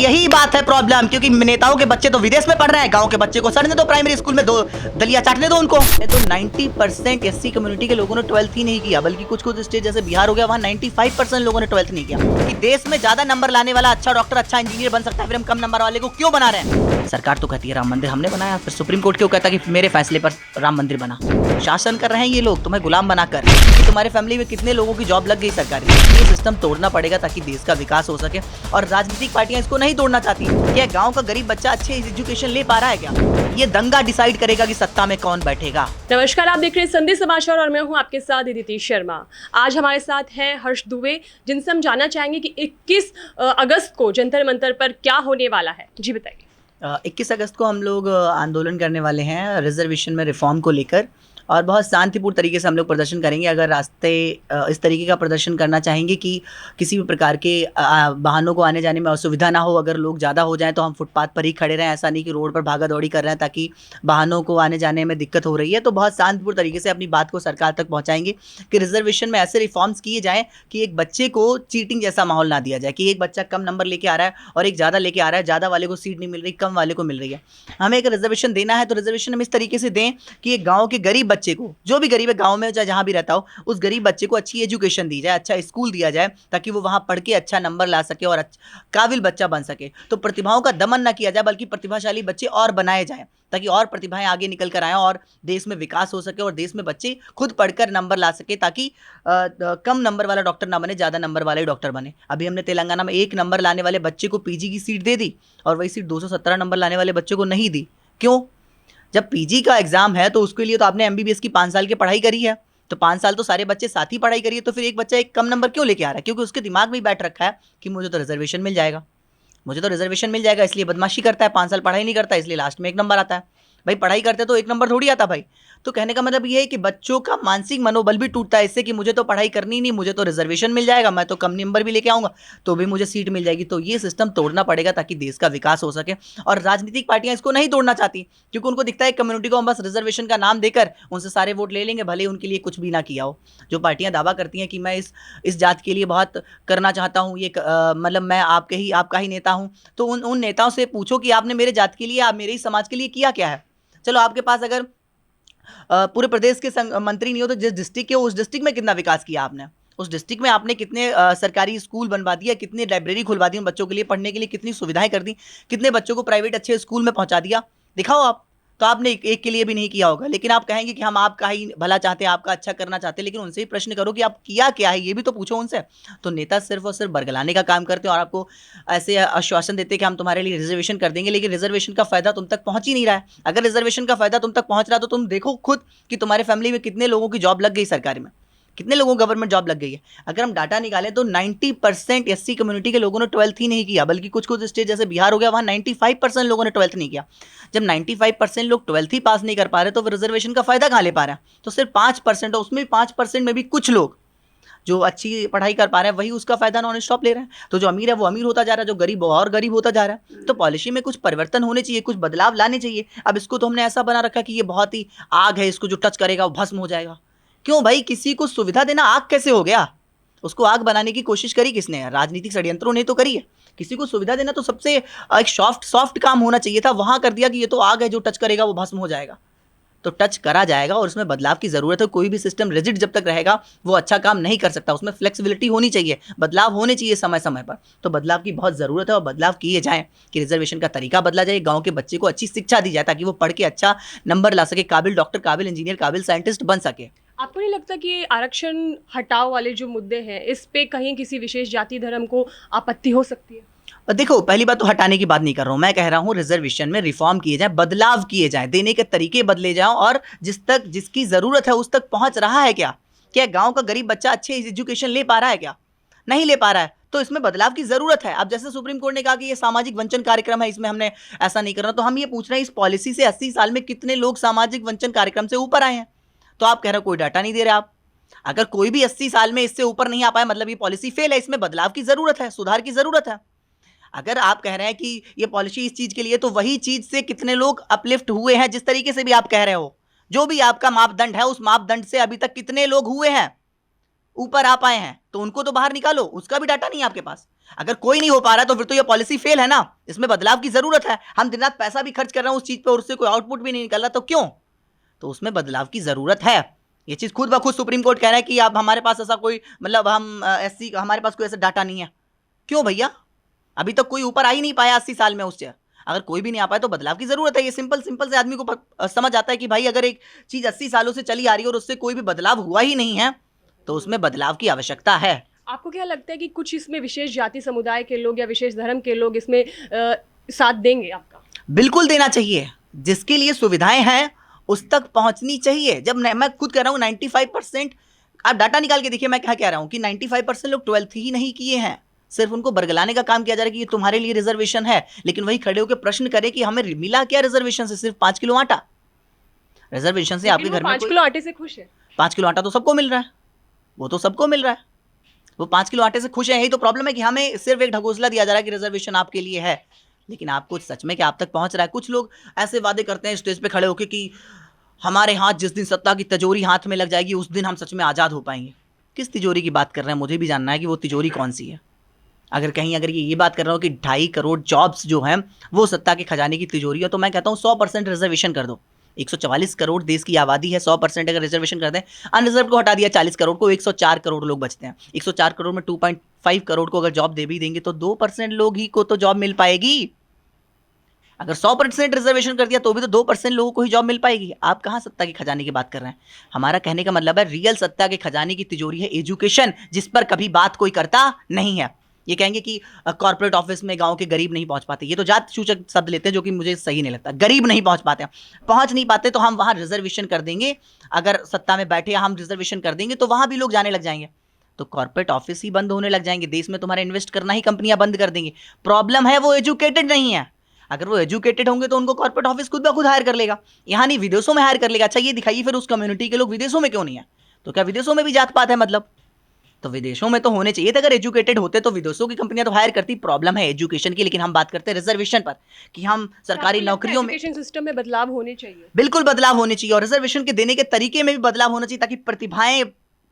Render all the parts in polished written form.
यही बात है प्रॉब्लम, क्योंकि नेताओं के बच्चे तो विदेश में पढ़ रहे हैं, गांव के बच्चे को सड़ने दो प्राइमरी स्कूल में, दो दलिया चाटने दो उनको। तो 90% एससी कम्युनिटी के लोगों ने 12th ही नहीं किया, बल्कि कुछ कुछ स्टेट जैसे बिहार हो गया वहाँ 95% लोगों ने 12th नहीं किया। कि देश में ज्यादा नंबर लाने वाला अच्छा डॉक्टर अच्छा इंजीनियर बन सकता है, फिर हम कम नंबर वाले को क्यों बना रहे हैं? सरकार तो कहती है राम मंदिर हमने बनाया, फिर सुप्रीम कोर्ट क्यों कहता है कि मेरे फैसले पर राम मंदिर बना? शासन कर रहे हैं ये लोग तुम्हें गुलाम बनाकर। तुम्हारे फैमिली में कितने लोगों की जॉब लग गई सरकारी, ये सिस्टम तोड़ना पड़ेगा ताकि देश का विकास हो सके। और राजनीतिक पार्टियां इसको नहीं तोड़ना चाहती। क्या गांव का गरीब बच्चा अच्छे एजुकेशन ले पा रहा है क्या? ये दंगा डिसाइड करेगा कि सत्ता में कौन बैठेगा। नमस्कार, आप देख रहे हैं संदेश समाचार और मैं हूं आपके साथ अदिति शर्मा। आज हमारे साथ है हर्ष दुबे, जिनसे हम जानना चाहेंगे कि 21 अगस्त को जंतर मंतर पर क्या होने वाला है। जी बताइए। 21 अगस्त को हम लोग आंदोलन करने वाले हैं रिजर्वेशन में रिफॉर्म को लेकर, और बहुत शांतिपूर्ण तरीके से हम लोग प्रदर्शन करेंगे। अगर रास्ते इस तरीके का प्रदर्शन करना चाहेंगे कि किसी भी प्रकार के वाहनों को आने जाने में असुविधा ना हो, अगर लोग ज़्यादा हो जाएं तो हम फुटपाथ पर ही खड़े रहें, ऐसा नहीं कि रोड पर भागा दौड़ी कर रहे हैं ताकि वाहनों को आने जाने में दिक्कत हो रही है। तो बहुत शांतिपूर्ण तरीके से अपनी बात को सरकार तक पहुँचाएंगे कि रिजर्वेशन में ऐसे रिफॉर्म्स किए जाएँ कि एक बच्चे को चीटिंग जैसा माहौल ना दिया जाए कि एक बच्चा कम नंबर लेके आ रहा है और एक ज़्यादा लेके आ रहा है, ज़्यादा वाले को सीट नहीं मिल रही, कम वाले को मिल रही है। हमें एक रिजर्वेशन देना है तो रिजर्वेशन हम इस तरीके से दें कि एक गाँव के गरीब बच्चे को, जो भी गरीब है गांव में चाहे जहां भी रहता हो, उस गरीब बच्चे को अच्छी एजुकेशन दी जाए, अच्छा स्कूल दिया जाए ताकि वो वहां पढ़ के अच्छा नंबर ला सके और काबिल बच्चा बन सके। तो प्रतिभाओं का दमन ना किया जाए, बल्कि प्रतिभाशाली बच्चे और बनाए जाएं ताकि और प्रतिभाएं आगे निकल कर आएं और देश में विकास हो सके और देश में बच्चे खुद पढ़कर नंबर ला सके, ताकि कम नंबर वाला डॉक्टर ना बने, ज़्यादा नंबर वाले डॉक्टर बने। अभी हमने तेलंगाना में 1 नंबर लाने वाले बच्चे को पीजी की सीट दे दी और वही सीट 217 नंबर लाने वाले बच्चे को नहीं दी। क्यों? जब पीजी का एग्जाम है तो उसके लिए तो आपने एमबीबीएस की 5 साल की पढ़ाई करी है, तो 5 साल तो सारे बच्चे साथ ही पढ़ाई करिए, तो फिर एक बच्चा एक कम नंबर क्यों लेके आ रहा है? क्योंकि उसके दिमाग में ही बैठ रखा है कि मुझे तो रिजर्वेशन मिल जाएगा, मुझे तो रिजर्वेशन मिल जाएगा, इसलिए बदमाशी करता है, 5 साल पढ़ाई नहीं करता, इसलिए लास्ट में 1 नंबर आता है। भाई पढ़ाई करते तो 1 नंबर थोड़ी आता भाई। तो कहने का मतलब ये है कि बच्चों का मानसिक मनोबल भी टूटता है इससे कि मुझे तो पढ़ाई करनी नहीं, मुझे तो रिजर्वेशन मिल जाएगा, मैं तो कम नंबर भी लेके आऊँगा तो भी मुझे सीट मिल जाएगी। तो ये सिस्टम तोड़ना पड़ेगा ताकि देश का विकास हो सके। और राजनीतिक पार्टियां इसको नहीं तोड़ना चाहती, क्योंकि उनको दिखता है कम्युनिटी को हम बस रिजर्वेशन का नाम देकर उनसे सारे वोट ले लेंगे, भले उनके लिए कुछ भी ना किया हो। जो पार्टियां दावा करती हैं कि मैं इस जात के लिए बहुत करना चाहता हूँ, ये मतलब मैं आपका ही नेता हूँ, तो उन नेताओं से पूछो कि आपने मेरे जात के लिए, आप मेरे ही समाज के लिए किया क्या है। चलो आपके पास अगर पूरे प्रदेश के मंत्री नहीं हो तो जिस डिस्ट्रिक्ट के हो उस डिस्ट्रिक्ट में कितना विकास किया आपने, उस डिस्ट्रिक्ट में आपने कितने सरकारी स्कूल बनवा दिया, कितने लाइब्रेरी खुलवा दी बच्चों के लिए पढ़ने के लिए, कितनी सुविधाएं कर दी, कितने बच्चों को प्राइवेट अच्छे स्कूल में पहुंचा दिया, दिखाओ आप। तो आपने एक के लिए भी नहीं किया होगा, लेकिन आप कहेंगे कि हम आपका ही भला चाहते हैं, आपका अच्छा करना चाहते हैं, लेकिन उनसे ही प्रश्न करो कि आप किया क्या है, ये भी तो पूछो उनसे। तो नेता सिर्फ और सिर्फ बरगलाने का काम करते हैं और आपको ऐसे आश्वासन देते हैं कि हम तुम्हारे लिए रिजर्वेशन कर देंगे, लेकिन रिजर्वेशन का फायदा तुम तक पहुंच ही नहीं रहा है। अगर रिजर्वेशन का फायदा तुम तक पहुंच रहा है तो तुम देखो खुद कि तुम्हारे फैमिली में कितने लोगों की जॉब लग गई सरकारी में, कितने लोगों को गवर्नमेंट जॉब लग गई है। अगर हम डाटा निकालें तो 90% एससी कम्युनिटी के लोगों ने 12th ही नहीं किया, बल्कि कुछ कुछ स्टेट जैसे बिहार हो गया वहाँ 95% लोगों ने 12th नहीं किया। जब 95% लोग 12th ही पास नहीं कर पा रहे तो रिजर्वेशन का फायदा कहाँ ले पा रहे हैं? तो सिर्फ 5%, उसमें 5% में भी कुछ लोग जो अच्छी पढ़ाई कर पा रहे हैं वही उसका फायदा नॉन स्टॉप ले रहे हैं। तो जो अमीर है वो अमीर होता जा रहा है, जो गरीब और गरीब होता जा रहा है। तो पॉलिसी में कुछ परिवर्तन होने चाहिए, कुछ बदलाव लाने चाहिए। अब इसको तो हमने ऐसा बना रखा कि ये बहुत ही आग है, इसको जो टच करेगा वो भस्म हो जाएगा। क्यों भाई? किसी को सुविधा देना आग कैसे हो गया? उसको आग बनाने की कोशिश करी किसने? राजनीतिक षड्यंत्रों ने तो करी है। किसी को सुविधा देना तो सबसे एक सॉफ्ट काम होना चाहिए था, वहां कर दिया कि ये तो आग है, जो टच करेगा वो भस्म हो जाएगा। तो टच करा जाएगा और उसमें बदलाव की ज़रूरत है। कोई भी सिस्टम रिजिड जब तक रहेगा वो अच्छा काम नहीं कर सकता, उसमें फ्लेक्सिबिलिटी होनी चाहिए, बदलाव होने चाहिए समय समय पर। तो बदलाव की बहुत ज़रूरत है और बदलाव किए जाएँ कि रिजर्वेशन का तरीका बदला जाए, गाँव के बच्चे को अच्छी शिक्षा दी जाए ताकि वो पढ़ के अच्छा नंबर ला सके, काबिल डॉक्टर, काबिल इंजीनियर, काबिल साइंटिस्ट बन सके। आपको नहीं लगता कि आरक्षण हटाओ वाले जो मुद्दे हैं इस पे कहीं किसी विशेष जाति धर्म को आपत्ति हो सकती है? देखो, पहली बात तो हटाने की बात नहीं कर रहा हूँ, मैं कह रहा हूँ रिजर्वेशन में रिफॉर्म किए जाए, बदलाव किए जाएं, देने के तरीके बदले जाओ और जिसकी ज़रूरत है उस तक पहुँच रहा है क्या? क्या गांव का गरीब बच्चा अच्छे एजुकेशन ले पा रहा है क्या? नहीं ले पा रहा है, तो इसमें बदलाव की ज़रूरत है। अब जैसे सुप्रीम कोर्ट ने कहा कि ये सामाजिक वंचन कार्यक्रम है, इसमें हमने ऐसा नहीं करना, तो हम ये पूछ रहे हैं इस पॉलिसी से 80 साल में कितने लोग सामाजिक वंचन कार्यक्रम से ऊपर आए हैं? तो आप कह रहे हो कोई डाटा नहीं दे रहे आप। अगर कोई भी 80 साल में इससे ऊपर नहीं आ पाए मतलब ये पॉलिसी फेल है, इसमें बदलाव की ज़रूरत है, सुधार की ज़रूरत है। अगर आप कह रहे हैं कि ये पॉलिसी इस चीज़ के लिए, तो वही चीज़ से कितने लोग अपलिफ्ट हुए हैं? जिस तरीके से भी आप कह रहे हो, जो भी आपका मापदंड है उस मापदंड से अभी तक कितने लोग हुए हैं, ऊपर आ पाए हैं, तो उनको तो बाहर निकालो। उसका भी डाटा नहीं है आपके पास। अगर कोई नहीं हो पा रहा तो फिर तो ये पॉलिसी फेल है ना। इसमें बदलाव की जरूरत है। हम दिन रात पैसा भी खर्च कर रहे हैं उस चीज पे और उससे कोई आउटपुट भी नहीं निकल रहा, तो क्यों? तो उसमें बदलाव की जरूरत है। ये चीज खुद ब खुद सुप्रीम कोर्ट कह रहा है कि अब हमारे पास ऐसा कोई मतलब हम एससी हमारे पास कोई ऐसा डाटा नहीं है। क्यों भैया? अभी तक कोई ऊपर आ ही नहीं पाया 80 साल में उससे। अगर कोई भी नहीं आ पाया तो बदलाव की जरूरत है। ये सिंपल सिंपल से आदमी को समझ आता है कि भाई अगर एक चीज 80 सालों से चली आ रही है और उससे कोई भी बदलाव हुआ ही नहीं है तो उसमें बदलाव की आवश्यकता है। आपको क्या लगता है कि कुछ इसमें विशेष जाति समुदाय के लोग या विशेष धर्म के लोग इसमें साथ देंगे आपका? बिल्कुल देना चाहिए। जिसके लिए सुविधाएं हैं उस तक पहुंचनी चाहिए। जब मैं खुद कह रहा हूं 95%, आप डाटा निकाल के देखिए मैं क्या कह रहा हूं कि 95% लोग 12th ही नहीं किए हैं। सिर्फ उनको बरगलाने का काम किया जा रहा है कि ये तुम्हारे लिए रिजर्वेशन है, लेकिन वही खड़े होकर प्रश्न करे कि हमें मिला क्या रिजर्वेशन से? सिर्फ 5 किलो आटा। रिजर्वेशन से आपके घर में 5 किलो आटे से खुश है? 5 किलो आटा तो सबको मिल रहा है, वो तो सबको मिल रहा है, वो 5 किलो आटे से खुश है। यही तो प्रॉब्लम है कि हमें सिर्फ एक ढकोसला दिया जा रहा है कि रिजर्वेशन आपके लिए है, लेकिन आपको सच में क्या आप तक पहुंच रहा है? कुछ लोग ऐसे वादे करते हैं स्टेज पे खड़े होकर कि हमारे हाथ जिस दिन सत्ता की तिजोरी हाथ में लग जाएगी उस दिन हम सच में आज़ाद हो पाएंगे। किस तिजोरी की बात कर रहे हैं? मुझे भी जानना है कि वो तिजोरी कौन सी है। अगर ये बात कर रहा हूँ कि 2.5 करोड़ जॉब्स जो हैं वो सत्ता के खजाने की तिजोरी है, तो मैं कहता हूँ 100% रिजर्वेशन कर दो। 144 करोड़ देश की आबादी है, 100% अगर रिजर्वेशन कर दें, अनरिजर्व को हटा दिया 40 करोड़ को, 104 करोड़ लोग बचते हैं। 104 करोड़ में 2.5 करोड़ को अगर जॉब दे भी देंगे तो 2% लोग ही को तो जॉब मिल पाएगी। अगर 100% रिजर्वेशन कर दिया तो भी तो 2% लोगों को ही जॉब मिल पाएगी। आप कहाँ सत्ता के खजाने की बात कर रहे हैं? हमारा कहने का मतलब है रियल सत्ता के खजाने की तिजोरी है एजुकेशन, जिस पर कभी बात कोई करता नहीं है। ये कहेंगे कि कॉर्पोरेट ऑफिस में गांव के गरीब नहीं पहुंच पाते, ये तो जात सूचक शब्द लेते हैं जो कि मुझे सही नहीं लगता। गरीब नहीं पहुंच पाते, पहुंच नहीं पाते तो हम वहां रिजर्वेशन कर देंगे। अगर सत्ता में बैठे हम रिजर्वेशन कर देंगे तो वहां भी लोग जाने लग जाएंगे, तो कॉर्पोरेट ऑफिस ही बंद होने लग जाएंगे। देश में तुम्हारा इन्वेस्ट करना ही कंपनियां बंद कर देंगी। प्रॉब्लम है वो एजुकेटेड नहीं है। अगर वो एजुकेटेड होंगे तो उनको कॉर्पोरेट ऑफिस खुद ब खुद हायर कर लेगा, यहाँ नहीं विदेशों में हायर कर लेगा। अच्छा ये दिखाइए फिर उस कम्युनिटी के लोग विदेशों में क्यों नहीं है? तो क्या विदेशों में भी जात पात है? मतलब तो विदेशों में तो होने चाहिए थे। अगर एजुकेटेड होते तो विदेशों की कंपनियां तो हायर करती। प्रॉब्लम है एजुकेशन की, लेकिन हम बात करते हैं रिजर्वेशन पर कि हम सरकारी नौकरियों में एजुकेशन सिस्टम में बदलाव होने चाहिए। बिल्कुल बदलाव होने चाहिए और रिजर्वेशन के देने के तरीके में भी बदलाव होना चाहिए ताकि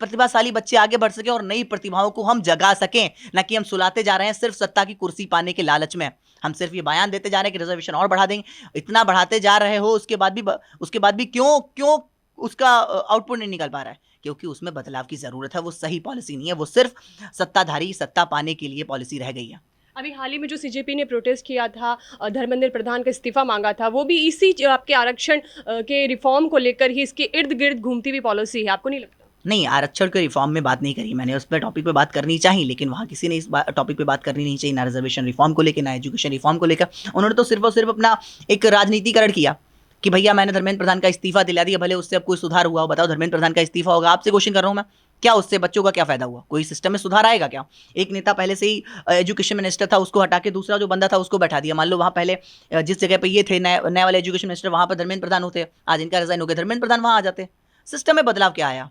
प्रतिभाशाली बच्चे आगे बढ़ सके और नई प्रतिभाओं को हम जगा सकें, ना कि हम सुलाते जा रहे हैं सिर्फ सत्ता की कुर्सी पाने के लालच में। हम सिर्फ ये बयान देते जा रहे हैं कि रिजर्वेशन और बढ़ा देंगे। इतना बढ़ाते जा रहे हो उसके बाद भी क्यों उसका आउटपुट नहीं निकल पा रहा है? क्योंकि उसमें बदलाव की जरूरत है। वो सही पॉलिसी नहीं है, वो सिर्फ सत्ताधारी सत्ता पाने के लिए पॉलिसी रह गई है। अभी हाल ही में जो सीजेपी ने प्रोटेस्ट किया था, धर्मेंद्र प्रधान का इस्तीफा मांगा था, वो भी इसी आपके आरक्षण के रिफॉर्म को लेकर ही इसके इर्द गिर्द घूमती हुई पॉलिसी है, आपको नहीं लगता? नहीं, आरक्षण के रिफॉर्म में बात नहीं करी मैंने। उस पर टॉपिक पे बात करनी चाहिए, लेकिन वहाँ किसी ने इस टॉपिक पे बात करनी नहीं चाहिए, ना रिजर्वेशन रिफॉर्म को लेकर ना एजुकेशन रिफॉर्म को लेकर। उन्होंने तो सिर्फ और सिर्फ अपना एक राजनीतिकरण किया कि भैया मैंने धर्मेंद्र प्रधान का इस्तीफा दिला दिया, भले उससे अब कोई सुधार हुआ हो। बताओ, धर्मेंद्र प्रधान का इस्तीफा होगा, आपसे क्वेश्चन कर रहा हूँ मैं, क्या उससे बच्चों का क्या फायदा हुआ? कोई सिस्टम में सुधार आएगा क्या? एक नेता पहले से ही एजुकेशन मिनिस्टर था, उसको हटा के दूसरा जो बंदा था उसको बैठा दिया। मान लो वहाँ पहले जिस जगह पे ये थे नए वाले एजुकेशन मिनिस्टर, वहाँ पर धर्मेंद्र प्रधान होते, आज इनका रिजाइन हो गया, धर्मेंद्र प्रधान वहाँ आ जाते। सिस्टम में बदलाव क्या आया?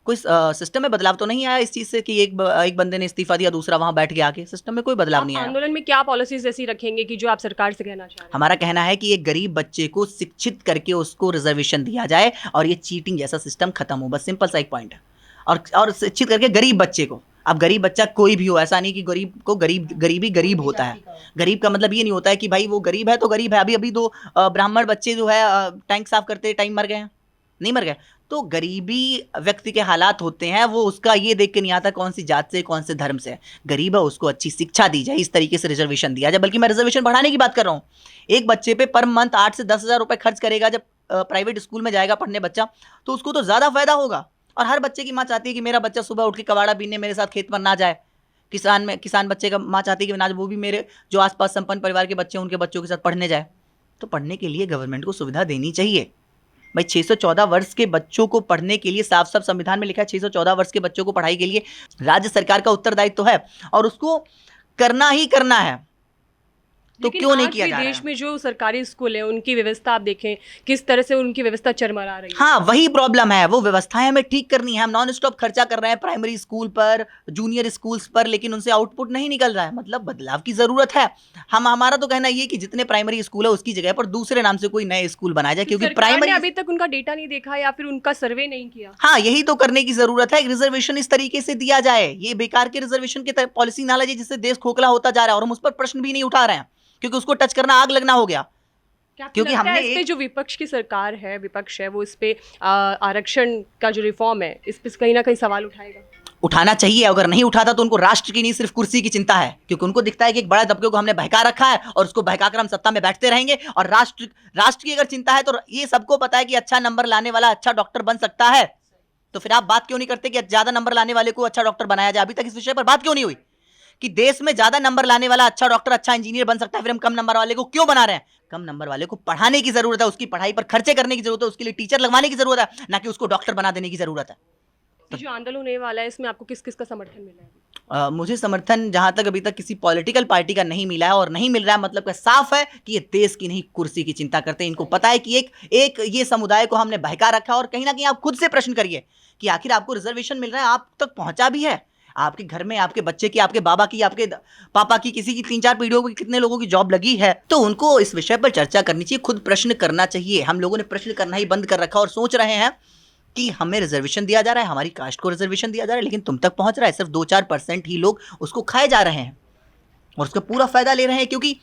कोई सिस्टम में बदलाव तो नहीं आया इस चीज से कि एक बंदे ने इस्तीफा दिया, दूसरा वहां बैठ गया आके। सिस्टम में कोई बदलाव नहीं आया। आंदोलन में क्या पॉलिसीज ऐसी रखेंगे कि जो आप सरकार से कहना चाह रहे हैं? हमारा कहना है कि एक गरीब बच्चे को शिक्षित करके उसको रिजर्वेशन दिया जाए और ये चीटिंग जैसा सिस्टम खत्म हो। बस सिंपल सा एक पॉइंट है। और शिक्षित करके गरीब बच्चे को, अब गरीब बच्चा कोई भी हो, ऐसा नहीं कि गरीब को गरीबी गरीब होता है। गरीब का मतलब ये नहीं होता है कि भाई वो गरीब है तो गरीब है। अभी 2 ब्राह्मण बच्चे जो है टैंक साफ करते टाइम मर गए हैं, नहीं मर गए। तो गरीबी व्यक्ति के हालात होते हैं, वो उसका ये देख के नहीं आता कौन सी जात से कौन से धर्म से। गरीब है उसको अच्छी शिक्षा दी जाए, इस तरीके से रिजर्वेशन दिया जाए। बल्कि मैं रिजर्वेशन बढ़ाने की बात कर रहा हूँ। एक बच्चे पे पर मंथ 8 से 10 हज़ार रुपए खर्च करेगा जब प्राइवेट स्कूल में जाएगा पढ़ने बच्चा, तो उसको तो ज़्यादा फायदा होगा। और हर बच्चे की माँ चाहती है कि मेरा बच्चा सुबह उठ के कबाड़ा पीने मेरे साथ खेत पर ना जाए। किसान बच्चे का माँ चाहती है कि ना वो भी मेरे जो आसपास संपन्न परिवार के बच्चे उनके बच्चों के साथ पढ़ने जाए। तो पढ़ने के लिए गवर्नमेंट को सुविधा देनी चाहिए भाई। 614 वर्ष के बच्चों को पढ़ने के लिए साफ साफ संविधान में लिखा है 614 वर्ष के बच्चों को पढ़ाई के लिए राज्य सरकार का उत्तरदायित्व तो है और उसको करना ही करना है। तो क्यों नहीं किया जा रहा है? देश में जो सरकारी स्कूल है उनकी व्यवस्था आप देखें किस तरह से उनकी व्यवस्था चरमरा रही है। हाँ, वही प्रॉब्लम है। वो व्यवस्थाएं हमें ठीक करनी है। हम नॉन स्टॉप खर्चा कर रहे हैं प्राइमरी स्कूल पर, जूनियर स्कूल्स पर, लेकिन उनसे आउटपुट नहीं निकल रहा है। मतलब बदलाव की जरूरत है। हमारा तो कहना ये कि जितने प्राइमरी स्कूल है उसकी जगह पर दूसरे नाम से कोई नए स्कूल बनाया जाए, क्योंकि प्राइमरी अभी तक उनका डेटा नहीं देखा या फिर उनका सर्वे नहीं किया। हाँ, यही तो करने की जरूरत है। रिजर्वेशन इस तरीके से दिया जाए, ये बेकार के रिजर्वेशन की पॉलिसी ना लगे जिससे देश खोखला होता जा रहा है और हम उस पर प्रश्न भी नहीं उठा रहे हैं, क्योंकि उसको टच करना आग लगना हो गया। क्या क्योंकि लगता है हमने इस पे जो विपक्ष की सरकार है, विपक्ष है, वो इस पे आरक्षण का जो रिफॉर्म है इस पे कहीं ना कहीं सवाल उठाएगा? उठाना चाहिए, अगर नहीं उठाता तो उनको राष्ट्र की नहीं सिर्फ कुर्सी की चिंता है, क्योंकि उनको दिखता है कि एक बड़ा तबके को हमने बहका रखा है और उसको बहकाकर हम सत्ता में बैठते रहेंगे। और राष्ट्र की अगर चिंता है तो ये सबको पता है कि अच्छा नंबर लाने वाला अच्छा डॉक्टर बन सकता है, तो फिर आप बात क्यों नहीं करते कि ज्यादा नंबर लाने वाले को अच्छा डॉक्टर बनाया जाए? अभी तक इस विषय पर बात क्यों नहीं हुई कि देश में ज्यादा नंबर लाने वाला अच्छा डॉक्टर अच्छा इंजीनियर बन सकता है, फिर हम कम नंबर वाले को क्यों बना रहे हैं? कम नंबर वाले को पढ़ाने की जरूरत है, उसकी पढ़ाई पर खर्चे करने की जरूरत है, उसके लिए टीचर लगवाने की जरूरत है, ना कि उसको डॉक्टर बना देने की जरूरत है। ये जो आंदोलन होने वाला है इसमें आपको किस किस का समर्थन मिला है? मुझे समर्थन जहां तक अभी तक किसी पॉलिटिकल पार्टी का नहीं मिला है, और नहीं मिल रहा है मतलब का साफ है कि ये देश की नहीं कुर्सी की चिंता करते हैं। इनको पता है कि एक ये समुदाय को हमने बहका रखा है। और कहीं ना कहीं आप खुद से प्रश्न करिए कि आखिर आपको रिजर्वेशन मिल रहा है, आप तक पहुंचा भी है? आपके घर में आपके बच्चे की, आपके बाबा की, आपके पापा की, किसी की 3-4 पीढ़ियों की कितने लोगों की जॉब लगी है? तो उनको इस विषय पर चर्चा करनी चाहिए, खुद प्रश्न करना चाहिए। हम लोगों ने प्रश्न करना ही बंद कर रखा और सोच रहे हैं कि हमें रिजर्वेशन दिया जा रहा है, हमारी कास्ट को रिजर्वेशन दिया जा रहा है, लेकिन तुम तक पहुंच रहा है सिर्फ 2-4% ही लोग उसको खाए जा रहे हैं और उसका पूरा फायदा ले रहे हैं। क्योंकि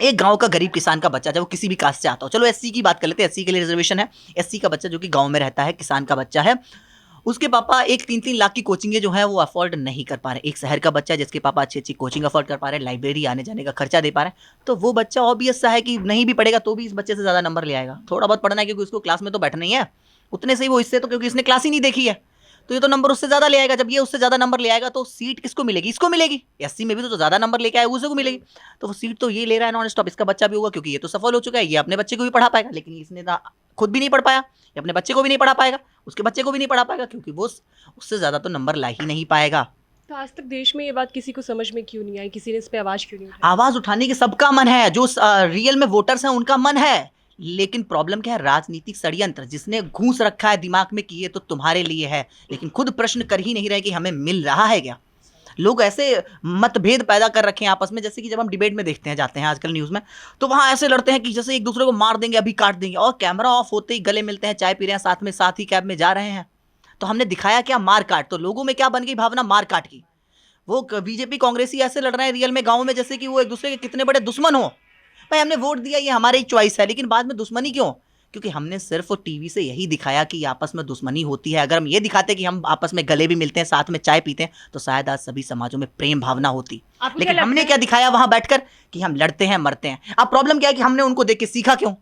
एक गांव का गरीब किसान का बच्चा, चाहे वो किसी भी कास्ट से आता हो, चलो एससी की बात कर लेते हैं, एससी के लिए रिजर्वेशन है। एससी का बच्चा जो कि गांव में रहता है, किसान का बच्चा है, उसके पापा एक 3-3 लाख की कोचिंग जो है वो अफोर्ड नहीं कर पा रहे। एक शहर का बच्चा जिसके पापा अच्छी अच्छी कोचिंग अफोर्ड कर पा रहे हैं, लाइब्रेरी आने जाने का खर्चा दे पा रहे हैं, तो वो बच्चा ऑब्वियस सा है कि नहीं भी पढ़ेगा तो भी इस बच्चे से ज़्यादा नंबर ले आएगा। थोड़ा बहुत पढ़ना है क्योंकि उसको क्लास में तो बैठना ही है, उतने से ही वो इससे तो क्योंकि इसने क्लास ही नहीं देखी है, तो ये तो नंबर उससे ज़्यादा ले आएगा। जब ये उससे ज़्यादा नंबर ले आएगा तो सीट किसको मिलेगी? इसको मिलेगी। एससी में भी तो ज़्यादा नंबर लेके आए उसी को मिलेगी, तो वो सीट तो ये ले रहा है नॉन स्टॉप, इसका बच्चा भी होगा क्योंकि ये तो सफल हो चुका है, ये अपने बच्चे को भी पढ़ा पाएगा। लेकिन इसने खुद भी नहीं पढ़ पाया, ये अपने बच्चे को भी नहीं पढ़ा पाएगा, उसके बच्चे को भी नहीं पढ़ा पाएगा, क्योंकि वो उससे ज़्यादा तो नंबर ला ही नहीं पाएगा। तो आज तक देश में ये बात किसी को समझ में क्यों नहीं आई? किसी ने इस पे आवाज़ क्यों नहीं उठाई? आवाज़ उठाने की सबका मन है, जो रियल में वोटर्स हैं उनका मन है, लेकिन प्रॉब्लम क्या है? राजनीतिक षड्यंत्र जिसने घूस रखा है दिमाग में कि ये तो तुम्हारे लिए है, लेकिन खुद प्रश्न कर ही नहीं रहे कि हमें मिल रहा है क्या। लोग ऐसे मतभेद पैदा कर रखे हैं आपस में, जैसे कि जब हम डिबेट में देखते हैं, जाते हैं आजकल न्यूज़ में, तो वहाँ ऐसे लड़ते हैं कि जैसे एक दूसरे को मार देंगे, अभी काट देंगे, और कैमरा ऑफ होते ही गले मिलते हैं, चाय पी रहे हैं साथ में, साथ ही कैब में जा रहे हैं। तो हमने दिखाया क्या? मार काट। तो लोगों में क्या बन गई भावना? मार काट की। वो बीजेपी कांग्रेसी ऐसे लड़ रहे हैं रियल में गाँव में जैसे कि वो एक दूसरे के कितने बड़े दुश्मन हो। भाई हमने वोट दिया, ये हमारी चॉइस है, लेकिन बाद में दुश्मनी क्यों? क्योंकि हमने सिर्फ टीवी से यही दिखाया कि आपस में दुश्मनी होती है। अगर हम ये दिखाते कि हम आपस में गले भी मिलते हैं, साथ में चाय पीते हैं, तो शायद आज सभी समाजों में प्रेम भावना होती। लेकिन हमने क्या दिखाया वहां बैठकर? कि हम लड़ते हैं, मरते हैं। अब प्रॉब्लम क्या है कि हमने उनको देख के सीखा क्यों?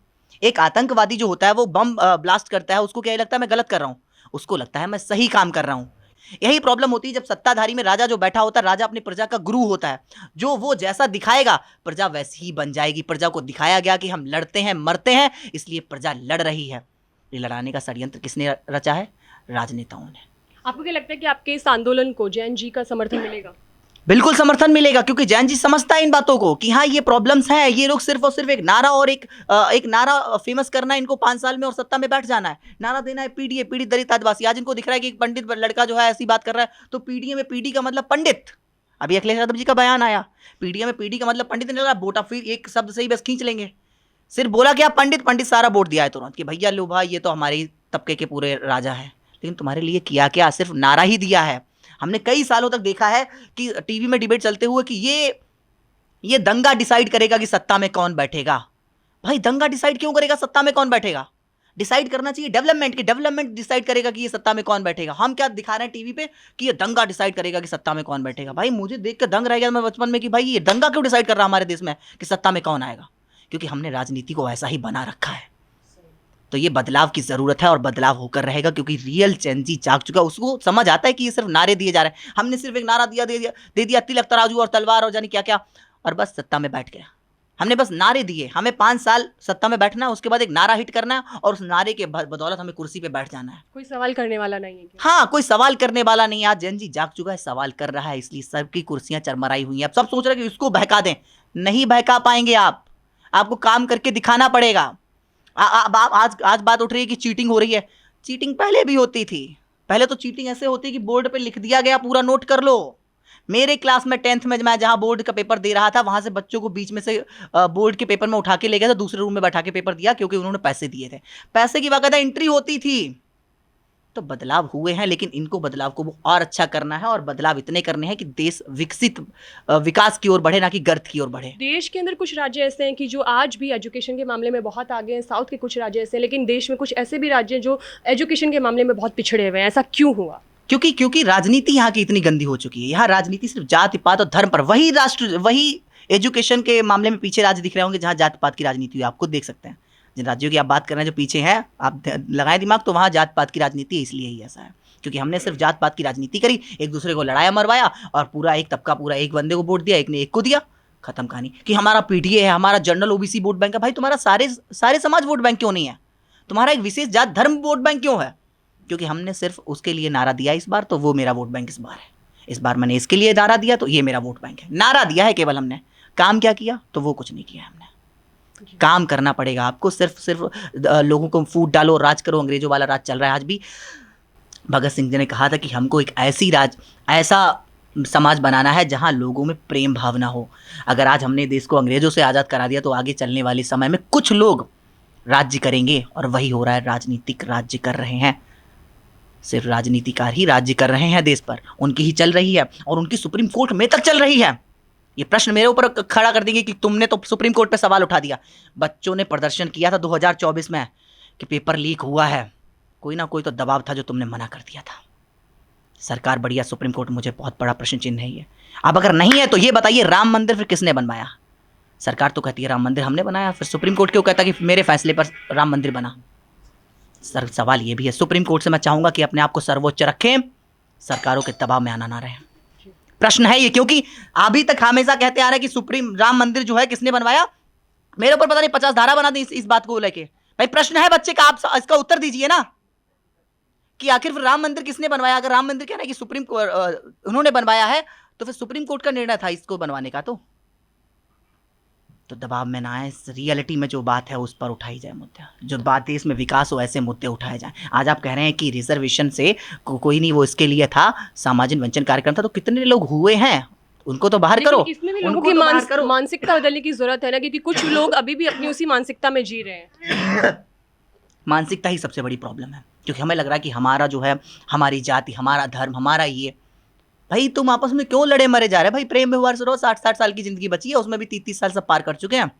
एक आतंकवादी जो होता है वो बम ब्लास्ट करता है, उसको क्या लगता है मैं गलत कर रहा हूँ? उसको लगता है मैं सही काम कर रहा हूँ। यही प्रॉब्लम होती है जब सत्ताधारी में राजा जो बैठा होता है, राजा अपनी प्रजा का गुरु होता है, जो वो जैसा दिखाएगा प्रजा वैसी ही बन जाएगी। प्रजा को दिखाया गया कि हम लड़ते हैं, मरते हैं, इसलिए प्रजा लड़ रही है। ये लड़ाने का षड्यंत्र किसने रचा है? राजनेताओं ने। आपको क्या लगता है कि आपके इस आंदोलन को जैन जी का समर्थन मिलेगा? बिल्कुल समर्थन मिलेगा, क्योंकि जैन जी समझता है इन बातों को कि हाँ ये प्रॉब्लम्स हैं। ये लोग सिर्फ और सिर्फ एक नारा और एक नारा फेमस करना है इनको 5 साल में और सत्ता में बैठ जाना है। नारा देना है पीडीए, पीड़ित दलित आदिवासी। आज इनको दिख रहा है कि एक पंडित लड़का जो है ऐसी बात कर रहा है, तो पीडीए में पीडी का मतलब पंडित। अभी अखिलेश यादव जी का बयान आया, पीडीए में पीडी का मतलब पंडित नहीं लगा, वोटा फिर एक शब्द से ही बस खींच लेंगे। सिर्फ बोला क्या? पंडित, पंडित सारा वोट दिया है तुरंत कि भैया लो भाई ये तो हमारे तबके के पूरे राजा है। लेकिन तुम्हारे लिए किया क्या? सिर्फ नारा ही दिया है। हमने कई सालों तक देखा है कि टीवी में डिबेट चलते हुए कि ये दंगा डिसाइड करेगा कि सत्ता में कौन बैठेगा। भाई दंगा डिसाइड क्यों करेगा सत्ता में कौन बैठेगा? डिसाइड करना चाहिए डेवलपमेंट की। डेवलपमेंट डिसाइड करेगा कि ये सत्ता में कौन बैठेगा। हम क्या दिखा रहे हैं टीवी पे कि ये दंगा डिसाइड करेगा कि सत्ता में कौन बैठेगा। भाई मुझे देख कर दंग रह गया मैं बचपन में कि भाई ये दंगा क्यों डिसाइड कर रहा है हमारे देश में कि सत्ता में कौन आएगा? क्योंकि हमने राजनीति को ऐसा ही बना रखा है। तो ये बदलाव की ज़रूरत है और बदलाव होकर रहेगा, क्योंकि रियल चेंज जी जाग चुका। उसको समझ आता है कि ये सिर्फ नारे दिए जा रहे हैं। हमने सिर्फ एक नारा दे दिया तिलक तराजू और तलवार और जानी क्या क्या, और बस सत्ता में बैठ गया। हमने बस नारे दिए, हमें 5 साल सत्ता में बैठना है, उसके बाद एक नारा हिट करना है और उस नारे के बदौलत हमें कुर्सी पे बैठ जाना है। कोई सवाल करने वाला नहीं है क्या? हाँ, कोई सवाल करने वाला नहीं है। आज जैन जी जाग चुका है, सवाल कर रहा है, इसलिए सबकी कुर्सियां चरमराई हुई हैं। अब सब सोच रहे हैं कि इसको बहका दें। नहीं बहका पाएंगे आप, आपको काम करके दिखाना पड़ेगा। आज बात उठ रही है कि चीटिंग हो रही है। चीटिंग पहले भी होती थी। पहले तो चीटिंग ऐसे होती है कि बोर्ड पे लिख दिया गया, पूरा नोट कर लो। मेरे क्लास में 10th में मैं जहां बोर्ड का पेपर दे रहा था, वहां से बच्चों को बीच में से बोर्ड के पेपर में उठा के ले गया था, दूसरे रूम में बैठा के पेपर दिया, क्योंकि उन्होंने पैसे दिए थे। पैसे की बाकायदा एंट्री होती थी। तो बदलाव हुए हैं, लेकिन इनको बदलाव को और अच्छा करना है और बदलाव इतने करने हैं कि देश विकास की ओर बढ़े, ना कि गर्त की ओर बढ़े। देश के अंदर कुछ राज्य ऐसे हैं कि जो आज भी एजुकेशन के मामले में बहुत आगे हैं, साउथ के कुछ राज्य ऐसे हैं, लेकिन देश में कुछ ऐसे भी राज्य हैं जो एजुकेशन के मामले में बहुत पिछड़े हुए हैं। ऐसा क्यों हुआ? क्योंकि राजनीति यहाँ की इतनी गंदी हो चुकी है। यहाँ राजनीति सिर्फ जाति पात और धर्म पर, वही एजुकेशन के मामले में पीछे राज्य दिख रहे होंगे जहाँ जात पात की राजनीति हुई। आप खुद देख सकते हैं जिन राज्यों की आप बात कर रहे हैं जो पीछे हैं, आप लगाएं दिमाग तो वहाँ जात पात की राजनीति है। इसलिए ही ऐसा है क्योंकि हमने सिर्फ जात पात की राजनीति करी, एक दूसरे को लड़ाया मरवाया और पूरा एक तबका पूरा एक बंदे को वोट दिया, एक ने एक को दिया, खत्म कहानी। कि हमारा पीडीए है, हमारा जनरल ओबीसी वोट बैंक है। भाई तुम्हारा सारे समाज वोट बैंक क्यों नहीं है? तुम्हारा एक विशेष जात धर्म वोट बैंक क्यों है? क्योंकि हमने सिर्फ उसके लिए नारा दिया इस बार, तो वो मेरा वोट बैंक इस बार है। इस बार मैंने इसके लिए नारा दिया तो ये मेरा वोट बैंक है। नारा दिया है केवल हमने, काम क्या किया? तो वो कुछ नहीं किया हमने। काम करना पड़ेगा आपको। सिर्फ लोगों को फूट डालो, राज करो। अंग्रेजों वाला राज चल रहा है आज भी। भगत सिंह जी ने कहा था कि हमको एक ऐसा समाज बनाना है जहां लोगों में प्रेम भावना हो। अगर आज हमने देश को अंग्रेजों से आज़ाद करा दिया तो आगे चलने वाले समय में कुछ लोग राज्य करेंगे, और वही हो रहा है। राजनीतिक राज्य कर रहे हैं, सिर्फ राजनीतिकार ही राज्य कर रहे हैं देश पर, उनकी ही चल रही है और उनकी सुप्रीम कोर्ट में तक चल रही है। ये प्रश्न मेरे ऊपर खड़ा कर देंगे कि तुमने तो सुप्रीम कोर्ट पे सवाल उठा दिया। बच्चों ने प्रदर्शन किया था 2024 में कि पेपर लीक हुआ है, कोई ना कोई तो दबाव था जो तुमने मना कर दिया था। सरकार बढ़िया, सुप्रीम कोर्ट मुझे बहुत बड़ा प्रश्न चिन्ह है ये। अब अगर नहीं है तो ये बताइए, राम मंदिर फिर किसने बनवाया? सरकार तो कहती है राम मंदिर हमने बनाया, फिर सुप्रीम कोर्ट क्यों कहता कि मेरे फैसले पर राम मंदिर बना? सवाल ये भी है। सुप्रीम कोर्ट से मैं चाहूंगा कि अपने आप को सर्वोच्च रखें, सरकारों के दबाव में आना ना रहे। प्रश्न है ये, क्योंकि अभी तक हमेशा कहते आ रहे हैं कि सुप्रीम राम मंदिर जो है किसने बनवाया। मेरे ऊपर पता नहीं 50 धारा बना दी इस बात को लेके। भाई प्रश्न है बच्चे का, आप इसका उत्तर दीजिए ना कि आखिर फिर राम मंदिर किसने बनवाया। अगर राम मंदिर कहना है कि सुप्रीम उन्होंने बनवाया है तो फिर सुप्रीम कोर्ट का निर्णय था इसको बनवाने का। तो दबाव में ना आए, इस रियलिटी में जो बात है उस पर उठाई जाए मुद्दा। जो बात देश में विकास हो, ऐसे मुद्दे उठाए जाएं। आज आप कह रहे हैं कि रिजर्वेशन से कोई नहीं, वो इसके लिए था, सामाजिक वंचन कार्यक्रम था, तो कितने लोग हुए हैं उनको तो बाहर करो। इसमें भी लोगों की मानसिकता बदलने की जरूरत है ना, क्योंकि कुछ लोग अभी भी अपनी उसी मानसिकता में जी रहे हैं। मानसिकता ही सबसे बड़ी प्रॉब्लम है, क्योंकि हमें लग रहा है कि हमारा जो है, हमारी जाति, हमारा धर्म, हमारा ये। भाई तुम आपस में क्यों लड़े मरे जा रहे हैं? भाई प्रेम व्यवहार से रहो। 60 साल की जिंदगी बची है, उसमें भी 30 साल सब पार कर चुके हैं।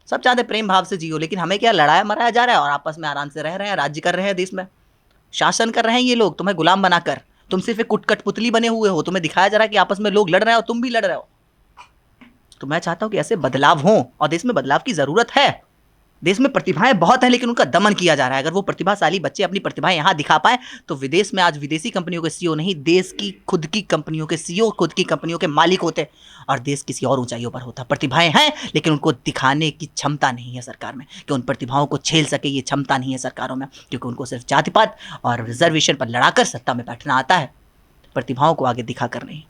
सब चाहते प्रेम भाव से जियो, लेकिन हमें क्या लड़ाया मराया जा रहा है और आपस में आराम से रह रहे हैं, राज्य कर रहे हैं, देश में शासन कर रहे हैं ये लोग तुम्हें गुलाम बनाकर। तुम सिर्फ एक कठपुतली बने हुए हो। तुम्हें दिखाया जा रहा है कि आपस में लोग लड़ रहे हैं और तुम भी लड़ रहे हो। तो मैं चाहता हूं कि ऐसे बदलाव हों, और देश में बदलाव की जरूरत है। देश में प्रतिभाएं बहुत हैं, लेकिन उनका दमन किया जा रहा है। अगर वो प्रतिभाशाली बच्चे अपनी प्रतिभाएं यहाँ दिखा पाए तो विदेश में आज विदेशी कंपनियों के सीईओ नहीं, देश की खुद की कंपनियों के सीईओ, खुद की कंपनियों के मालिक होते और देश किसी और ऊंचाइयों पर होता। प्रतिभाएं हैं लेकिन उनको दिखाने की क्षमता नहीं है सरकार में, कि उन प्रतिभाओं को झेल सके, ये क्षमता नहीं है सरकारों में, क्योंकि उनको सिर्फ जाति पात और रिजर्वेशन पर लड़ाकर सत्ता में बैठना आता है, प्रतिभाओं को आगे दिखाकर नहीं।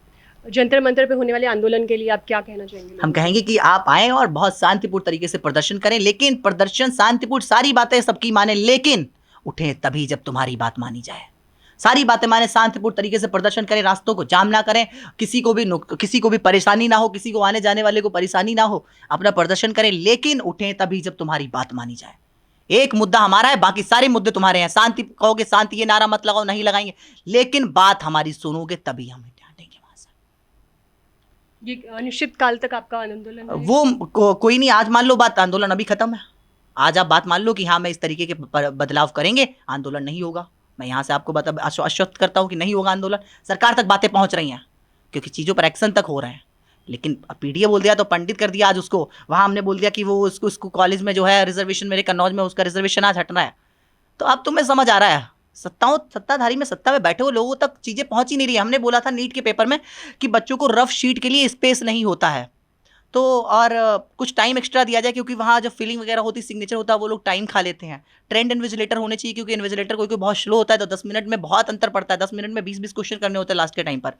जंतर मंतर पे होने वाले आंदोलन के लिए आप क्या कहना चाहेंगे? हम कहेंगे कि आप आएं और बहुत शांतिपूर्ण तरीके से प्रदर्शन करें, लेकिन प्रदर्शन शांतिपूर्ण, सारी बातें सबकी माने, लेकिन उठें तभी जब तुम्हारी बात मानी जाए। सारी बातें माने, शांतिपूर्ण तरीके से प्रदर्शन करें, रास्तों को जाम ना करें, किसी को भी परेशानी ना हो, किसी को आने जाने वाले को परेशानी ना हो, अपना प्रदर्शन करें, लेकिन उठें तभी जब तुम्हारी बात मानी जाए। एक मुद्दा हमारा है, बाकी सारे मुद्दे तुम्हारे हैं। शांति कहोगे, शांति, ये नारा मत लगाओ, नहीं लगाएंगे, लेकिन बात हमारी सुनोगे तभी हम हटेंगे वहां से। ये अनिश्चित काल तक आपका आंदोलन है? वो कोई नहीं, आज मान लो बात, आंदोलन अभी खत्म है। आज आप बात मान लो कि हाँ मैं इस तरीके के बदलाव करेंगे, आंदोलन नहीं होगा। मैं यहाँ से आपको आश्वस्त करता हूँ कि नहीं होगा आंदोलन। सरकार तक बातें पहुँच रही हैं, क्योंकि चीज़ों पर एक्शन तक हो रहे हैं, लेकिन पीडीए बोल दिया तो पंडित कर दिया आज उसको। वहाँ हमने बोल दिया कि वो उसको कॉलेज में जो है रिजर्वेशन, मेरे कन्नौज में उसका रिजर्वेशन आज हटना है। तो अब तुम्हें समझ आ रहा है, सत्ताधारी में, सत्ता में बैठे हुए लोगों तक चीज़ें पहुँच ही नहीं रही। हमने बोला था नीट के पेपर में कि बच्चों को रफ शीट के लिए स्पेस नहीं होता है, तो और कुछ टाइम एक्स्ट्रा दिया जाए, क्योंकि वहाँ जब फिलिंग वगैरह होती, सिग्नेचर होता है, वो लोग टाइम खा लेते हैं। ट्रेंड इन्विजिलेटर होने चाहिए, क्योंकि इन्विजिलेटर कोई बहुत स्लो होता है तो 10 मिनट में बहुत अंतर पड़ता है। 10 मिनट में 20-20 क्वेश्चन करने होते हैं लास्ट के टाइम पर।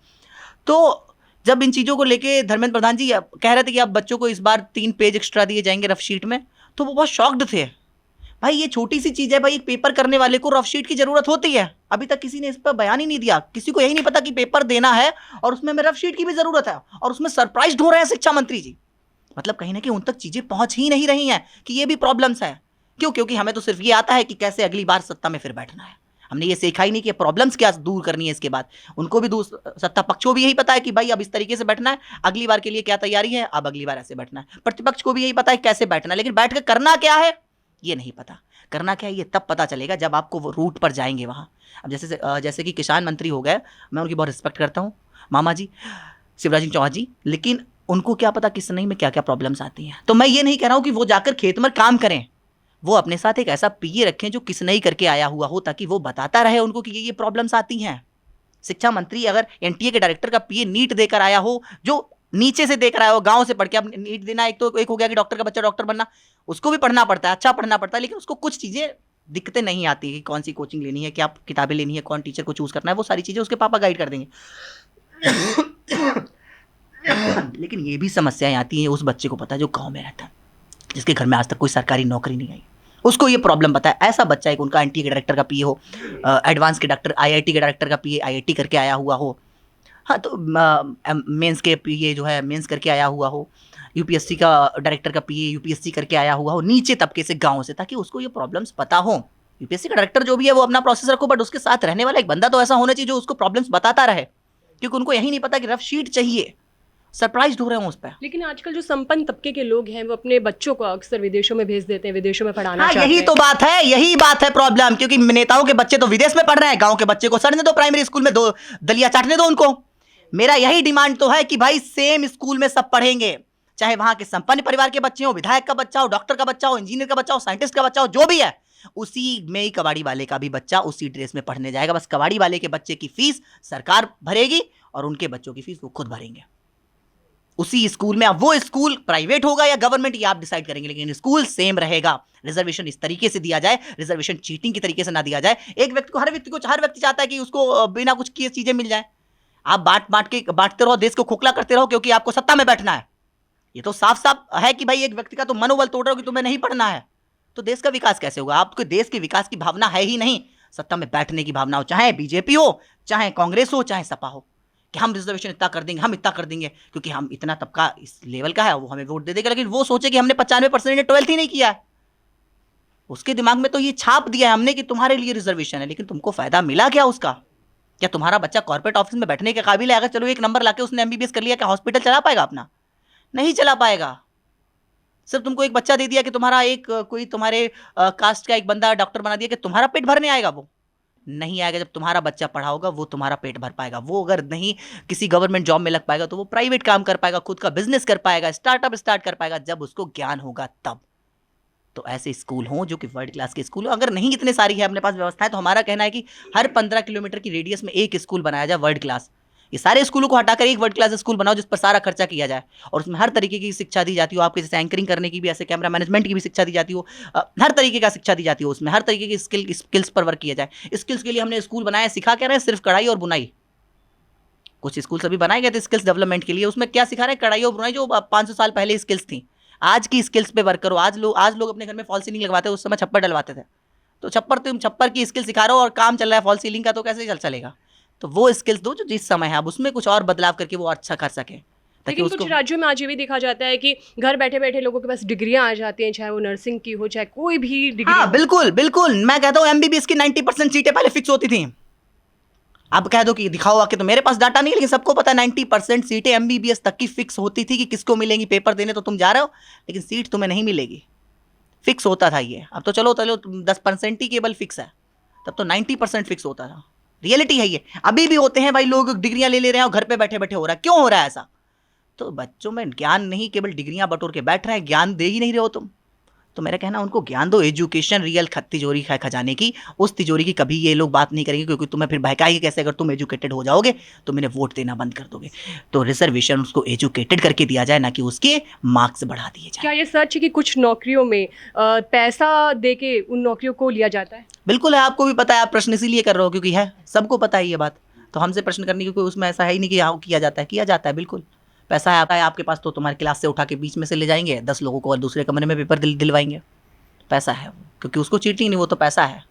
तो जब इन चीज़ों को लेके धर्मेंद्र प्रधान जी कह रहे थे कि अब बच्चों को इस बार 3 पेज एक्स्ट्रा दिए जाएंगे रफ शीट में, तो वो बहुत शॉक्ड थे। भाई ये छोटी सी चीज़ है, भाई एक पेपर करने वाले को रफ शीट की ज़रूरत होती है। अभी तक किसी ने इस पर बयान ही नहीं दिया, किसी को यही नहीं पता कि पेपर देना है और उसमें हमें रफ शीट की भी ज़रूरत है, और उसमें सरप्राइज्ड हो रहे हैं शिक्षा मंत्री जी। मतलब कहीं ना कहीं उन तक चीज़ें पहुंच ही नहीं रही हैं कि ये भी प्रॉब्लम्स है। क्यों? क्योंकि हमें तो सिर्फ ये आता है कि कैसे अगली बार सत्ता में फिर बैठना है। हमने ये सीखा ही नहीं कि प्रॉब्लम्स क्या दूर करनी है इसके बाद। उनको भी सत्ता पक्ष को भी यही पता है कि भाई अब इस तरीके से बैठना है, अगली बार के लिए क्या तैयारी है, अब अगली बार ऐसे बैठना है। प्रतिपक्ष को भी यही पता है कैसे बैठना है, लेकिन बैठ कर करना क्या है ये नहीं पता। करना क्या है ये तब पता चलेगा जब आपको वो रूट पर जाएंगे वहाँ। अब जैसे कि किसान मंत्री हो गए, मैं उनकी बहुत रिस्पेक्ट करता हूँ, मामा जी शिवराज सिंह चौहान जी, लेकिन उनको क्या पता किसनई में क्या क्या प्रॉब्लम्स आती हैं। तो मैं ये नहीं कह रहा हूँ कि वो जाकर खेत में काम करें, वो अपने साथ एक ऐसा पीए रखें जो किसनई करके आया हुआ हो, ताकि वो बताता रहे उनको कि ये प्रॉब्लम्स आती हैं। शिक्षा मंत्री अगर एनटीए के डायरेक्टर का पीए नीट देकर आया हो, जो नीचे से देकर आया हो, गांव से पढ़ के, अब नीट देना एक हो गया कि डॉक्टर का बच्चा डॉक्टर बनना, उसको भी पढ़ना पड़ता है, अच्छा पढ़ना पड़ता है, लेकिन उसको कुछ चीजें दिक्कतें नहीं आती कि कौन सी कोचिंग लेनी है, क्या किताबें लेनी है, कौन टीचर को चूज करना है, वो सारी चीजें उसके पापा गाइड कर देंगे। लेकिन ये भी समस्याएं आती हैं उस बच्चे को पता है जो गांव में रहता है, जिसके घर में आज तक कोई सरकारी नौकरी नहीं आई, उसको ये प्रॉब्लम पता है। ऐसा बच्चा एक उनका एनटीए के डायरेक्टर का पीए हो, एडवांस के डॉक्टर आईआईटी के डायरेक्टर का पीए आईआईटी करके आया हुआ हो, हाँ तो मेंस के पीए जो है मेंस करके आया हुआ हो, यूपीएससी का डायरेक्टर का पीए यूपीएससी करके आया हुआ हो, नीचे तबके से गाँव से, ताकि उसको ये प्रॉब्लम्स पता हो। यूपीएससी का डायरेक्टर जो भी है वो अपना प्रोसेस रखो, बट उसके साथ रहने वाला एक बंदा तो ऐसा होना चाहिए जो उसको प्रॉब्लम्स बताता रहे, क्योंकि उनको यही नहीं पता कि रफ शीट चाहिए, सरप्राइज हो रहे हैं उस पर। लेकिन आजकल जो संपन्न तबके के लोग हैं वो अपने बच्चों को अक्सर विदेशों में भेज देते हैं, विदेशों में पढ़ाना चाहते हैं। यही तो बात है, यही बात है प्रॉब्लम, क्योंकि नेताओं के बच्चे तो विदेश में पढ़ रहे हैं, गांव के बच्चे को सड़ने दो, प्राइमरी स्कूल में दो दलिया चाटने दो उनको। मेरा यही डिमांड तो है कि भाई सेम स्कूल में सब पढ़ेंगे, चाहे वहां के संपन्न परिवार के बच्चे हो, विधायक का बच्चा हो, डॉक्टर का बच्चा हो, इंजीनियर का बच्चा हो, साइंटिस्ट का बच्चा हो, जो भी है, उसी में ही कबाड़ी वाले का भी बच्चा उसी ड्रेस में पढ़ने जाएगा। बस कबाड़ी वाले के बच्चे की फीस सरकार भरेगी और उनके बच्चों की फीस वो खुद भरेंगे उसी स्कूल में। अब वो स्कूल प्राइवेट होगा या गवर्नमेंट ये आप डिसाइड करेंगे, लेकिन स्कूल सेम रहेगा। रिजर्वेशन इस तरीके से दिया जाए, रिजर्वेशन चीटिंग की तरीके से ना दिया जाए। एक व्यक्ति को, हर व्यक्ति चाहता है कि उसको बिना कुछ किए चीजें मिल जाए। आप बांटते रहो, देश को खोखला करते रहो क्योंकि आपको सत्ता में बैठना है। ये तो साफ साफ है कि भाई एक व्यक्ति का तो मनोबल तोड़ रहे हो कि तुम्हें नहीं पढ़ना है, तो देश का विकास कैसे होगा? आपको देश के विकास की भावना है ही नहीं, सत्ता में बैठने की भावना हो, चाहे बीजेपी हो, चाहे कांग्रेस हो, चाहे सपा हो, कि हम रिजर्वेशन इतना कर देंगे, हम इतना कर देंगे क्योंकि हम इतना तबका इस लेवल का है, वो हमें वोट दे देगा। लेकिन वो सोचे कि हमने 95% ने 12th ही नहीं किया है, उसके दिमाग में तो ये छाप दिया है हमने कि तुम्हारे लिए रिजर्वेशन है, लेकिन तुमको फायदा मिला क्या उसका? क्या तुम्हारा बच्चा कॉर्पोरेट ऑफिस में बैठने के काबिल है? अगर चलो एक नंबर लाके उसने एमबीबीएस कर लिया, क्या हॉस्पिटल चला पाएगा अपना? नहीं चला पाएगा। सिर्फ तुमको एक बच्चा दे दिया कि तुम्हारा एक कोई तुम्हारे कास्ट का एक बंदा डॉक्टर बना दिया कि तुम्हारा पेट भरने आएगा, वो नहीं आएगा। जब तुम्हारा बच्चा पढ़ा होगा वो तुम्हारा पेट भर पाएगा। वो अगर नहीं किसी गवर्नमेंट जॉब में लग पाएगा तो वो प्राइवेट काम कर पाएगा, खुद का बिजनेस कर पाएगा, स्टार्टअप स्टार्ट कर पाएगा, जब उसको ज्ञान होगा तब। तो ऐसे स्कूल हों जो कि वर्ल्ड क्लास के स्कूल हो। अगर नहीं इतने सारी है अपने पास व्यवस्थाएं, तो हमारा कहना है कि हर 15 किलोमीटर की रेडियस में एक स्कूल बनाया जाए वर्ल्ड क्लास। ये सारे स्कूलों को हटाकर एक वर्ल्ड क्लास स्कूल बनाओ जिस पर सारा खर्चा किया जाए और उसमें हर तरीके की शिक्षा दी जाती हो। आपके जैसे एंकरिंग करने की भी, ऐसे कैमरा मैनेजमेंट की भी शिक्षा दी जाती हो, हर तरीके का शिक्षा दी जाती हो। उसमें हर तरीके की स्किल्स पर वर्क किया जाए। स्किल्स के लिए हमने स्कूल बनाया, सिखा क्या रहे हैं? सिर्फ कढ़ाई और बुनाई। कुछ स्कूल सभी बनाए गए थे स्किल्स डेवलपमेंट के लिए, उसमें क्या सिखा रहे हैं? कढ़ाई और बुनाई, जो 500 साल पहले स्किल्स थी। आज की स्किल्स पे वर्क करो। आज लोग अपने घर में फॉल सीलिंग लगवाते हैं, उस समय छप्पर डलवाते थे। तो तुम छप्पर की स्किल सिखा रहे हो और काम चल रहा है फॉल सीलिंग का, तो कैसे चलेगा? तो वो स्किल्स दो जो जिस समय है, अब उसमें कुछ और बदलाव करके वो अच्छा कर सके। लेकिन कुछ राज्यों में आज ये भी देखा जाता है कि घर बैठे बैठे लोगों के पास डिग्रियां आ जाती हैं, चाहे वो नर्सिंग की हो, चाहे कोई भी डिग्री। हाँ बिल्कुल बिल्कुल, मैं कहता हूँ एमबीबीएस की 90% सीटें पहले फिक्स होती थी। अब कह दो कि दिखाओ आके, तो मेरे पास डाटा नहीं है, लेकिन सबको पता है 90% सीटें एमबीबीएस तक की फिक्स होती थी कि किसको मिलेंगी। पेपर देने तो तुम जा रहे हो, लेकिन सीट तुम्हें नहीं मिलेगी, फिक्स होता था ये। अब तो चलो 10% ही केवल फिक्स है, तब तो 90% फिक्स होता था। रियलिटी है ये। अभी भी होते हैं भाई, लोग डिग्रियां ले रहे हैं और घर पे बैठे बैठे हो रहा है। क्यों हो रहा है ऐसा? तो बच्चों में ज्ञान नहीं, केवल डिग्रियां बटोर के बैठ रहे हैं, ज्ञान दे ही नहीं रहे हो तुम। तो मेरा कहना उनको ज्ञान दो, एजुकेशन रियल तिजोरी है खजाने की, उस तिजोरी की कभी ये लोग बात नहीं करेंगे, क्योंकि तुम्हें फिर बहकाएंगे कैसे? अगर तुम एजुकेटेड हो जाओगे तो मैंने वोट देना बंद कर दोगे। तो रिजर्वेशन उसको एजुकेटेड करके दिया जाए, ना कि उसके मार्क्स बढ़ा दिए जाए। क्या ये सच है कि कुछ नौकरियों में पैसा दे के उन नौकरियों को लिया जाता है? बिल्कुल है, आपको भी पता है, आप प्रश्न इसीलिए कर रहे हो क्योंकि है, सबको पता है ये बात। तो हमसे प्रश्न करने की कोई उसमें ऐसा है ही नहीं कि हाँ किया जाता है, किया जाता है बिल्कुल। पैसा है आपके पास, तो तुम्हारी क्लास से उठा के बीच में से ले जाएंगे 10 लोगों को और दूसरे कमरे में पेपर दिलवाएंगे। पैसा है, क्योंकि उसको चीटिंग नहीं, वो तो पैसा है।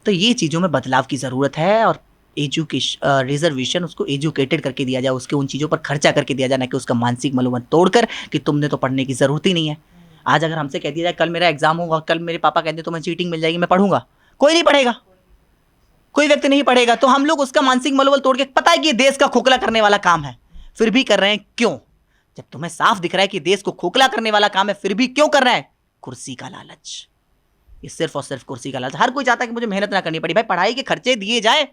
तो ये चीज़ों में बदलाव की ज़रूरत है, और एजुकेशन रिजर्वेशन उसको एजुकेटेड करके दिया जाए, उसके उन चीज़ों पर खर्चा करके दिया जाए, ना कि उसका मानसिक मनोबल तोड़कर कि तुमने तो पढ़ने की ज़रूरत ही नहीं है। आज अगर हमसे कह दिया जाए कल मेरा एग्जाम होगा, कल मेरे पापा कहते तो मैं चीटिंग मिल जाएगी, मैं पढ़ूंगा, कोई नहीं पढ़ेगा। कोई व्यक्ति नहीं पढ़ेगा, तो हम लोग उसका मानसिक मनोबल तोड़ के, पता है कि ये देश का खोखला करने वाला काम है, फिर भी कर रहे हैं। क्यों? जब तुम्हें साफ दिख रहा है कि देश को खोखला करने वाला काम है, फिर भी क्यों कर रहा है? कुर्सी का लालच। ये सिर्फ और सिर्फ कुर्सी का लालच। हर कोई चाहता है कि मुझे मेहनत ना करनी पड़े। भाई पढ़ाई के खर्चे दिए जाए,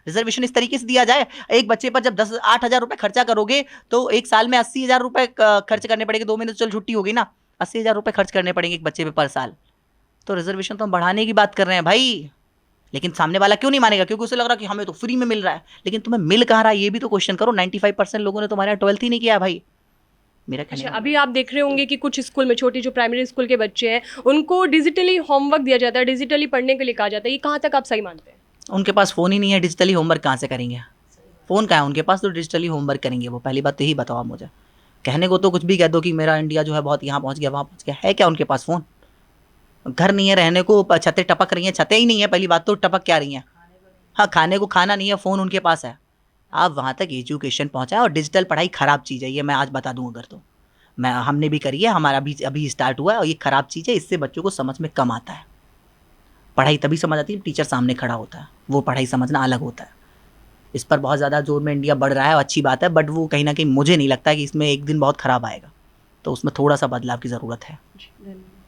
रिजर्वेशन इस तरीके से दिया जाए। एक बच्चे पर जब 8,000 रुपए खर्चा करोगे तो एक साल में 80,000 रुपए खर्च करने पड़ेंगे। 2 महीने तो चल छुट्टी होगी ना, 80,000 रुपए खर्च करने पड़ेंगे एक बच्चे पे पर साल। तो रिजर्वेशन तो हम बढ़ाने की बात कर रहे हैं भाई, लेकिन सामने वाला क्यों नहीं मानेगा? क्योंकि उसे लग रहा है कि हमें तो फ्री में मिल रहा है। लेकिन तुम्हें मिल कहाँ रहा है ये भी तो क्वेश्चन करो। 95% लोगों ने तुम्हारे यहाँ 12th ही नहीं किया भाई। मेरा कहने अच्छा, का अभी आप देख रहे होंगे कि कुछ स्कूल में, छोटी जो प्राइमरी स्कूल के बच्चे हैं, उनको डिजिटली होमवर्क दिया जाता है, डिजिटली पढ़ने के लिए कहा जाता है। ये कहाँ तक आप सही मानते हैं? उनके पास फ़ोन ही नहीं है, डिजिटली होमवर्क कहाँ से करेंगे? फ़ोन कहाँ है उनके पास, तो डिजिटली होमवर्क करेंगे वो? पहली बात तो यही बताओ मुझे। कहने को तो कुछ भी कह दो कि मेरा इंडिया जो है बहुत यहाँ पहुँच गया, वहाँ पहुँच गया, है क्या उनके पास फ़ोन? घर नहीं है रहने को, छतें टपक रही हैं, छतें ही नहीं है पहली बात तो, टपक क्या रही हैं? हाँ, खाने को खाना नहीं है, फ़ोन उनके पास है। आप वहाँ तक एजुकेशन पहुँचाएं। और डिजिटल पढ़ाई ख़राब चीज़ है, ये मैं आज बता दूँ अगर तो। हमने भी करी है, हमारा अभी स्टार्ट हुआ है, और ये ख़राब चीज़ है। इससे बच्चों को समझ में कम आता है। पढ़ाई तभी समझ आती है टीचर सामने खड़ा होता है, वो पढ़ाई समझना अलग होता है। इस पर बहुत ज़्यादा जोर में इंडिया बढ़ रहा है, अच्छी बात है, बट वो कहीं ना कहीं मुझे नहीं लगता कि इसमें एक दिन बहुत ख़राब आएगा। तो उसमें थोड़ा सा बदलाव की ज़रूरत है। जी, धन्यवाद।